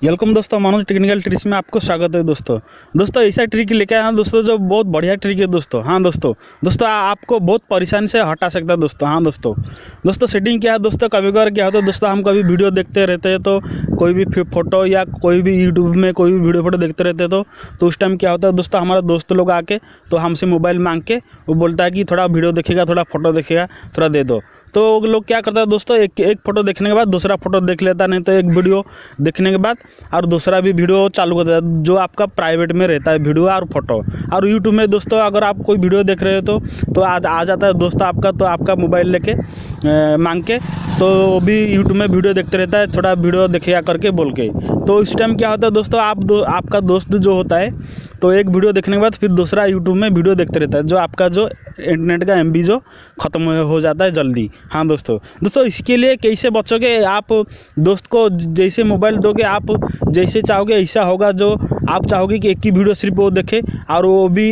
Welcome दोस्तों, Manoj technical tricks में आपको स्वागत है। दोस्तों ऐसा ट्रिक लेके आया दोस्तों जो बहुत बढ़िया ट्रिक है दोस्तों। हाँ दोस्तों आपको बहुत परेशानी से हटा सकता है दोस्तों। हाँ दोस्तों सेटिंग क्या है दोस्तों, कभी कभार क्या होता है दोस्तों, हम कभी वीडियो देखते रहते हैं तो कोई भी फोटो या कोई भी यूट्यूब में कोई भी वीडियो देखते रहते हैं तो उस टाइम क्या होता है दोस्तों, हमारा दोस्त लोग आके तो हमसे मोबाइल मांग के वो बोलता है कि थोड़ा वीडियो देखेगा, थोड़ा फोटो देखेगा, थोड़ा दे दो। तो वो लोग क्या करता है दोस्तों, एक फ़ोटो देखने के बाद दूसरा फोटो देख लेता, नहीं तो एक वीडियो देखने के बाद और दूसरा भी वीडियो चालू कर देता है जो आपका प्राइवेट में रहता है वीडियो और फोटो। और यूट्यूब में दोस्तों अगर आप कोई वीडियो देख रहे हो तो आज आ जाता है दोस्त आपका, तो आपका मोबाइल लेके मांग के तो वो भी यूट्यूब में वीडियो देखते रहता है, थोड़ा वीडियो देखेगा करके बोल के। तो इस टाइम क्या होता है दोस्तों, आपका दोस्त जो होता है तो एक वीडियो देखने के बाद फिर दूसरा यूट्यूब में वीडियो देखते रहता है, जो आपका जो इंटरनेट का MB जो ख़त्म हो जाता है जल्दी। हाँ दोस्तों इसके लिए कैसे बचोगे, आप दोस्त को जैसे मोबाइल दोगे आप जैसे चाहोगे ऐसा होगा। जो आप चाहोगे कि एक ही वीडियो सिर्फ वो देखे और वो भी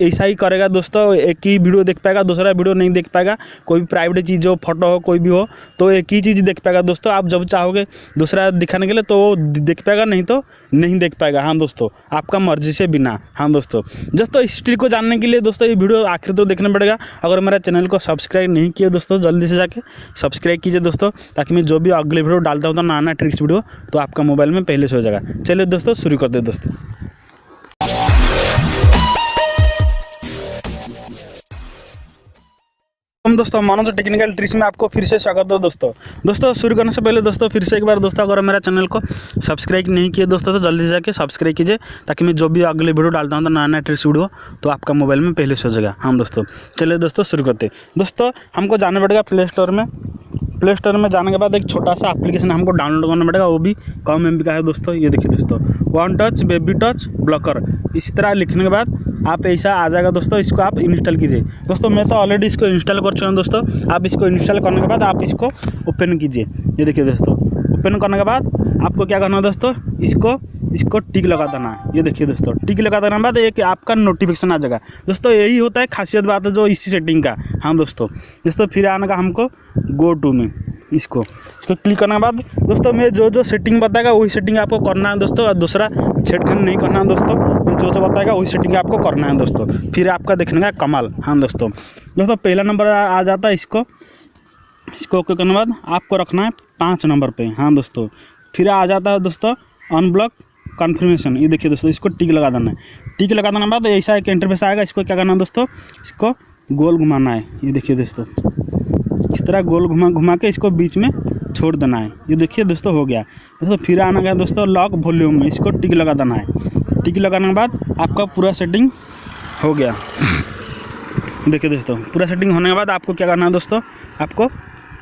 ऐसा ही करेगा दोस्तों, एक ही वीडियो देख पाएगा, दूसरा वीडियो नहीं देख पाएगा। कोई भी प्राइवेट चीज़ हो, फोटो हो, कोई भी हो तो एक ही चीज़ देख पाएगा दोस्तों। आप जब चाहोगे दूसरा दिखाने के लिए तो वो देख पाएगा, नहीं तो नहीं देख पाएगा। हाँ दोस्तों आपका मर्जी से बिना। हाँ दोस्तों इस ट्रिक को जानने के लिए दोस्तों ये वीडियो आखिर तो देखना पड़ेगा। अगर मेरा चैनल को सब्सक्राइब नहीं किया दोस्तों, जल्दी से जाके सब्सक्राइब कीजिए दोस्तों, ताकि मैं जो भी अगले वीडियो डालता हूँ तो नया ट्रिक्स वीडियो तो आपका मोबाइल में पहले से हो जाएगा। चलिए दोस्तों शुरू करते हैं दोस्तों। हम दोस्तों मनोज टेक्निकल ट्रिक्स में आपको फिर से स्वागत है दोस्तों शुरू करने से पहले दोस्तों फिर से एक बार दोस्तों, अगर मेरा चैनल को सब्सक्राइब नहीं किए दोस्तों तो जल्दी से जाके सब्सक्राइब कीजिए, ताकि मैं जो भी अगले वीडियो डालता हूँ तो नया ट्रिक्स वीडियो तो आपका मोबाइल में पहले से हो जाएगा। हम दोस्तों चलिए दोस्तों शुरू करते दोस्तों। हमको जाना पड़ेगा प्ले स्टोर में जाने के बाद एक छोटा सा एप्लीकेशन हमको डाउनलोड करना पड़ेगा, वो भी कम MB का है दोस्तों। ये देखिए दोस्तों, one touch baby touch blocker, इस तरह लिखने के बाद आप ऐसा आ जाएगा दोस्तों। इसको आप इंस्टॉल कीजिए दोस्तों। मैं तो ऑलरेडी इसको इंस्टॉल कर चुका हूँ दोस्तों। आप इसको इंस्टॉल करने के बाद आप इसको ओपन कीजिए। ये देखिए दोस्तों, ओपन करने के बाद आपको क्या करना है दोस्तों, इसको टिक लगा देना है। ये देखिए दोस्तों, टिक लगा देने के बाद एक आपका नोटिफिकेशन आ जाएगा दोस्तों। यही होता है खासियत बात है जो इसी सेटिंग का। हाँ दोस्तों फिर आने का हमको गो टू में इसको क्लिक करने के बाद दोस्तों मैं जो सेटिंग बताएगा वही सेटिंग आपको करना है दोस्तों, और दूसरा छेड़खानी नहीं करना है दोस्तों। जो बताएगा वही सेटिंग आपको करना है दोस्तों, फिर आपका देखने का कमाल। हाँ दोस्तों पहला नंबर आ जाता है। इसको ओके करने के बाद आपको रखना है 5 नंबर पे। हाँ दोस्तों फिर आ जाता है दोस्तों अनब्लॉक कन्फर्मेशन। ये देखिए दोस्तों, इसको टिक लगा देना है। टिक लगा देने के बाद ऐसा एक इंटरफेस आएगा। इसको क्या करना है दोस्तों, इसको गोल घुमाना है। ये देखिए दोस्तों, इस तरह गोल घुमा के इसको बीच में छोड़ देना है। ये देखिए दोस्तों हो गया दोस्तों। फिर आना गया दोस्तों लॉक वॉल्यूम में, इसको टिक लगा देना है। टिक लगाने के बाद आपका पूरा सेटिंग हो गया। देखिए दोस्तों, पूरा सेटिंग होने के बाद आपको क्या करना है दोस्तों, आपको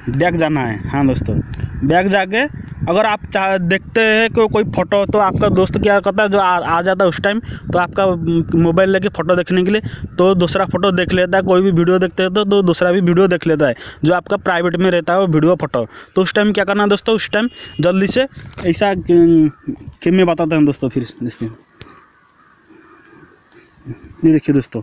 बैक जाना है। हाँ दोस्तों बैक जाके अगर आप देखते हैं कि कोई फ़ोटो, तो आपका दोस्त क्या करता है, जो आ जाता है उस टाइम तो आपका मोबाइल लेके फ़ोटो देखने के लिए तो दूसरा फ़ोटो देख लेता है। कोई भी वीडियो देखते हैं तो दूसरा भी वीडियो देख लेता है, जो आपका प्राइवेट में रहता है वो वीडियो फ़ोटो। तो उस टाइम क्या करना है दोस्तों, उस टाइम जल्दी से ऐसा कि मैं बताता हूँ दोस्तों। फिर ये देखिए दोस्तों,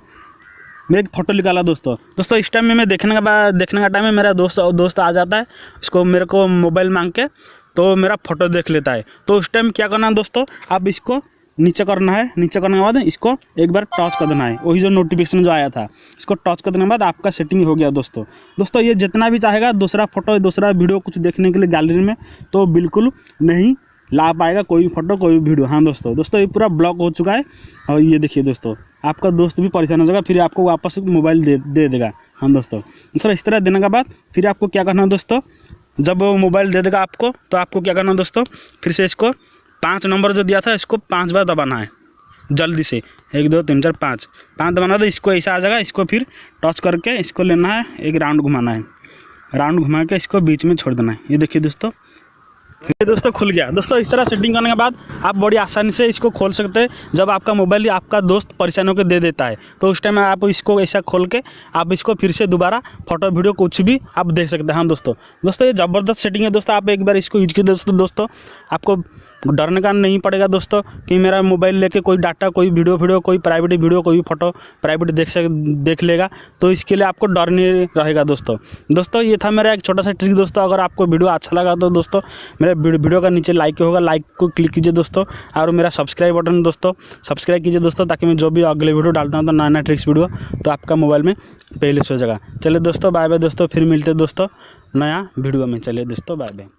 मैं एक फ़ोटो निकाला दोस्तों। इस टाइम में मैं देखने का टाइम में मेरा दोस्त आ जाता है। इसको मेरे को मोबाइल मांग के तो मेरा फ़ोटो देख लेता है। तो उस टाइम क्या करना है दोस्तों, आप इसको नीचे करना है। नीचे करने के बाद इसको एक बार टच कर देना है, वही जो नोटिफिकेशन जो आया था इसको टच कर देने के बाद आपका सेटिंग हो गया दोस्तों। ये जितना भी चाहेगा दूसरा फ़ोटो दूसरा वीडियो कुछ देखने के लिए गैलरी में तो बिल्कुल नहीं ला पाएगा, कोई भी फ़ोटो कोई भी वीडियो। हाँ दोस्तों ये पूरा ब्लॉक हो चुका है। और ये देखिए दोस्तों, आपका दोस्त भी परेशान हो जाएगा, फिर आपको वापस मोबाइल दे देगा। हाँ दोस्तों इस तरह देने के बाद फिर आपको क्या करना है दोस्तों, जब वो मोबाइल दे देगा आपको तो आपको क्या करना है दोस्तों, फिर से इसको 5 नंबर जो दिया था इसको 5 बार दबाना है जल्दी से। 1 2 3 4 5 दबाना है। तो इसको ऐसा आ जाएगा। इसको फिर टच करके इसको लेना है, एक राउंड घुमाना है। राउंड घुमा के इसको बीच में छोड़ देना है। ये देखिए दोस्तों, ये दोस्तों खुल गया दोस्तों। इस तरह सेटिंग करने के बाद आप बड़ी आसानी से इसको खोल सकते हैं। जब आपका मोबाइल आपका दोस्त परेशान होकर दे देता है तो उस टाइम आप इसको ऐसा खोल के आप इसको फिर से दोबारा फोटो वीडियो कुछ भी आप देख सकते हैं। हाँ दोस्तों ये ज़बरदस्त सेटिंग है दोस्तों। आप एक बार इसको यूज कीजिए दोस्तों। आपको डरने का नहीं पड़ेगा दोस्तों कि मेरा मोबाइल लेके कोई डाटा, कोई वीडियो, कोई प्राइवेट वीडियो, कोई फोटो प्राइवेट देख लेगा, तो इसके लिए आपको डर नहीं रहेगा दोस्तों ये था मेरा एक छोटा सा ट्रिक दोस्तों। अगर आपको वीडियो अच्छा लगा तो दोस्तों मेरे वीडियो का नीचे लाइक होगा, लाइक को क्लिक कीजिए दोस्तों, और मेरा सब्सक्राइब बटन दोस्तों सब्सक्राइब कीजिए दोस्तों, ताकि मैं जो भी अगले वीडियो डालता हूँ तो नया ट्रिक्स वीडियो तो आपका मोबाइल में पहले से हो जाएगा। चलिए दोस्तों बाय बाय दोस्तों, फिर मिलते हैं दोस्तों नया वीडियो में। चलिए दोस्तों बाय बाय।